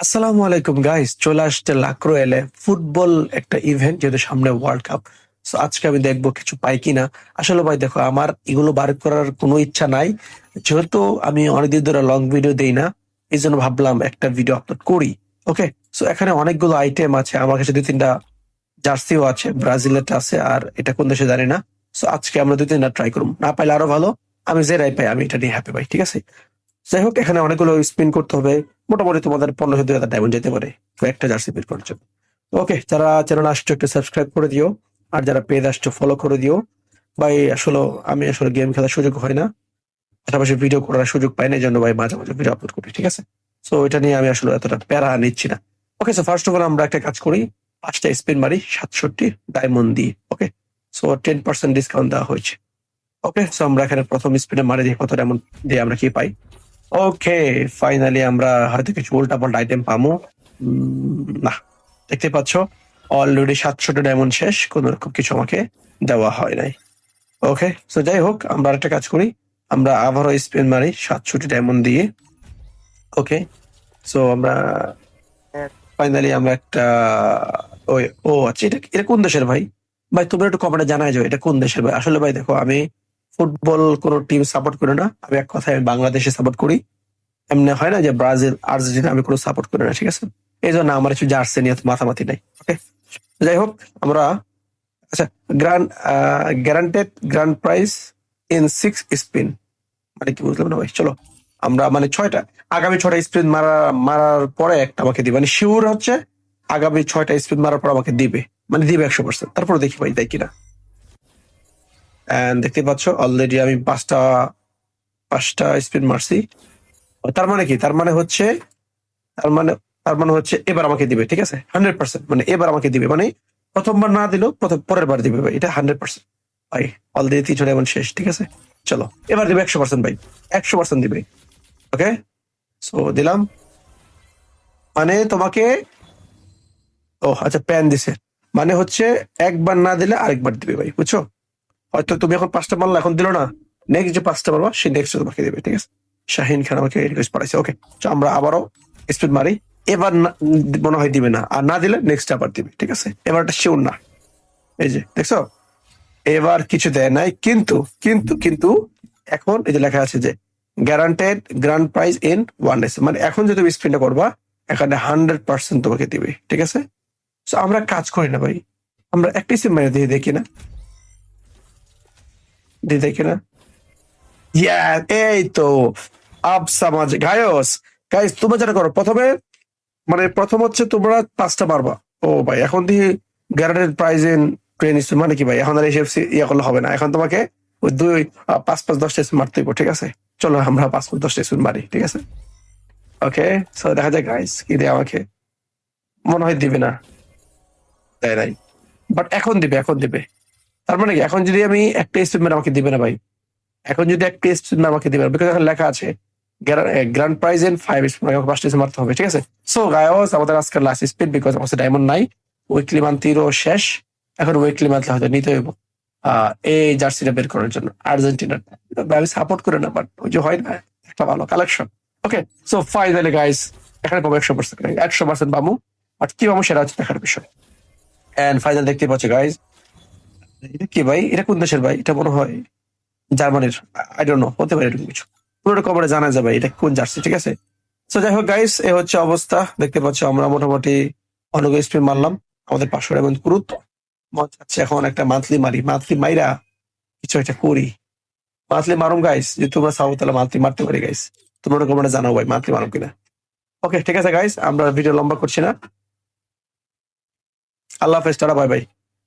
আসসালামু আলাইকুম গাইস, চলে আসছে লাক্রো এলে ফুটবল একটা ইভেন্ট, যেহেতু সামনে ওয়ার্ল্ড কাপ। সো আজকে আমি দেখবো কিছু পাই কিনা। আসলে ভাই দেখো, আমার এগুলো বার করার কোনো ইচ্ছা নাই, যেহেতু আমি অনেকদিন ধরে লং ভিডিও দেই না। এই জন্য ভাবলাম একটা ভিডিও আপলোড করি। ওকে, সো এখানে অনেকগুলো আইটেম আছে, আমার কাছে দুই তিনটা জার্সিও আছে, ব্রাজিলেরটা আছে, আর এটা কোন দেশে জানি না। সো আজকে আমরা দুই তিনটা ট্রাই করবো, না পাইলে আরো ভালো। আমি যে রাই পাই আমি এটা নিয়ে হ্যাপি ভাই, ঠিক আছে। যাই হোক, এখানে অনেকগুলো স্পিন করতে হবে। মোটামুটি তোমাদের 1500-2000 ডায়মন্ড যেতে পারে একটা জার্সি বের করার জন্য। ওকে, যারা চ্যানেল আসছো একটু সাবস্ক্রাইব করে দিও, আর যারা পেজ আসছো ফলো করে দিও। ভাই আসলে আমি গেম খেলার সুযোগ হয় না, পাশাপাশি ভিডিও করার সুযোগ পাই না, এই জন্য ভাই মাঝে মাঝে ভিডিও আপলোড করি, ঠিক আছে। সো এটা নিয়ে আমি আসলে এতটা প্যারা নিচ্ছি না। ওকে, সো ফার্স্ট অফ অল আমরা একটা কাজ করি, 5টা স্পিন মারি 67 ডায়মন্ড দিয়ে। ওকে, সো 10% ডিসকাউন্ট দেওয়া হয়েছে। ওকে, সো আমরা এখানে প্রথম স্পিনে মারি, দিয়ে কত ডায়মন্ড দিয়ে আমরা কি পাই। ওকে, ফাইনালি আমরা হয়তো কিছু উল্টাপাল্টা আইটেম পাবো। না, দেখতে পাচ্ছ অলরেডি 700টা ডায়মন্ড শেষ, কোন রকম কিছু আমাকে দেওয়া হয় নাই। ওকে, সো যাই হোক, আমরা একটা কাজ করি, আমরা আবারও স্পিন মারি 700টি ডায়মন্ড দিয়ে। ওকে, সো আমরা ফাইনালি আমরা একটা ওই ও আচ্ছা, এটা এটা কোন দেশের ভাই? ভাই তোমরা একটু কমেন্টে জানাই যাও এটা কোন দেশের ভাই। আসলে ভাই দেখো, আমি ফুটবল কোনো টিম সাপোর্ট করি না, আমি এক কথায় আমি বাংলাদেশে সাপোর্ট করি। এমনি হয় না যে ব্রাজিল আর্জেন্টিনা আমি কোনো সাপোর্ট করি না, ঠিক আছে। এই জন্য আমার কিছু জার্সি নিয়ে মাথামাতি নাই। ওকে, যাই হোক, আমরা আচ্ছা, grand guaranteed grand prize in 6 spin, মানে কি বুঝলাম না ভাই। চলো আমরা মানে 6টা, আগামী 6টা স্পিন মারার পরে একটা আমাকে দিবে, মানে শিওর হচ্ছে আগামী 6টা স্পিন মারার পর আমাকে দিবে, মানে দিবে 100%। তারপরে দেখি ভাই দেয় কিনা। দেখতে পাচ্ছ অলরেডি আমি পাঁচটা পাঁচটা স্পিন মারছি। তার মানে কি, তার মানে তার মানে হচ্ছে এবার আমাকে দিবে, ঠিক আছে। 100%, মানে এবার আমাকে দিবে, মানে প্রথমবার না দিলেও পরের বার দিবে ভাই, এটা 100%। ভাই অলরেডি 3টা ডায়মন্ড শেষ, ঠিক আছে। চলো এবার দিবে 100% ভাই, 100% দিবে। ওকে, সো দিলাম, মানে তোমাকে, ও আচ্ছা প্যান দিছে, মানে হচ্ছে একবার না দিলে আরেকবার দিবে ভাই, বুঝছো। হয়তো তুমি এখন 5টা মারলা, এখন দিলো না, নেক্সট যে 5টা মারবা সে নেক্সট তোমাকে দিবে, ঠিক আছে। শাহিন খান আমাকে রিকোয়েস্ট পাঠাইছে। ওকে, আমরা আবারও স্পিড মারি, এবার মনে হয় দিবে না, আর না দিলে নেক্সট আবার দিবে, ঠিক আছে। এবারটা শিওর না, এই যে দেখছো, এবার কিছু দেয় নাই, কিন্তু কিন্তু কিন্তু এখন এই যে লেখা আছে যে guaranteed grand prize in 1 day, মানে এখন যদি তুমি স্পিনটা করবা এখানে 100% তোমাকে দিবে, ঠিক আছে। তো আমরা কাজ করি না ভাই, আমরা একটা স্পিন মেরে দিয়ে দেখি না, দিয়ে দেখি না। ইয়া, এই তো আবসা মাঝে গায়স। গাইস তোমরা যেটা করো প্রথমে, মানে প্রথম হচ্ছে তোমরা 5টা মারবা। ও ভাই, এখন দিয়ে গ্যারান্টেড প্রাইজ ইন 20, মানে কি ভাই, এখন আর এসব ইয়ে করলে হবে না, এখন তোমাকে ওই 5-5 10টা স্পিন মারতে হইব, ঠিক আছে। চলো আমরা 5-5 10টা স্পিন মারি, ঠিক আছে। ওকে, সো দেখা যাক গাইস কি দেয় আমাকে। মনে হয় দিবে না, দেয় নাই, বাট এখন দিবে, এখন দিবে। তার মানে কি, এখন যদি আমি একটা স্পিন মেরে আমাকে দিবে না ভাই, এখন যদি একটা স্পিন আমাকে দিবে না, বিকজ এখন লেখা আছে গ্র্যান্ড প্রাইজ ইন 5 স্পিন, আমাকে 5টা স্পিন মারতে হবে, ঠিক আছে। সো গায়স, আমাদের আজকের লাস্ট স্পিন, বিকজ আমার ডায়মন্ড নাই, উইকলি মান্থলিও শেষ, এখন উইকলি মান্থলি হয়তো নিতে হইব এই জার্সিটা বের করার জন্য আর্জেন্টিনার। আমি সাপোর্ট করে না, বাট ওই যে হয় না একটা ভালো কালেকশন। ওকে, সো ফাইনালি গাইস, এখানে পাবো 100%, 100% পাবো, বাট কি পাবো সেটা হচ্ছে দেখার বিষয়। এন্ড ফাইনাল দেখতে পাচ্ছি গাইস, এটা কি ভাই, এটা কোন দেশের ভাই? এটা মনে হয় জার্মানির, আই ডোন্ট নো, হতে পারে এরকম কিছু। পুরোটা কবরে জানা যাবে এটা কোন জার্সি, ঠিক আছে। তো যাই হোক গাইস, এ হচ্ছে অবস্থা, দেখতে পাচ্ছ আমরা মোটামুটি অনেক স্পিন মারলাম, আমাদের 500 ডায়মন্ড পুরুত। মনে হচ্ছে এখন একটা মান্থলি মারি, মান্থলি মাইরা কিছু একটা করি। মান্থলি মারুম গাইস, যদি তোমরা চাও তাহলে মান্থলি মারতে পারি গাইস, তোমরা কমেন্টে জানাও ভাই মান্থলি মারুম কিনা। ওকে, ঠিক আছে গাইস, আমরা ভিডিও লম্বা করছি না। আল্লাহ হাফেজ, টাটা, বাই বাই।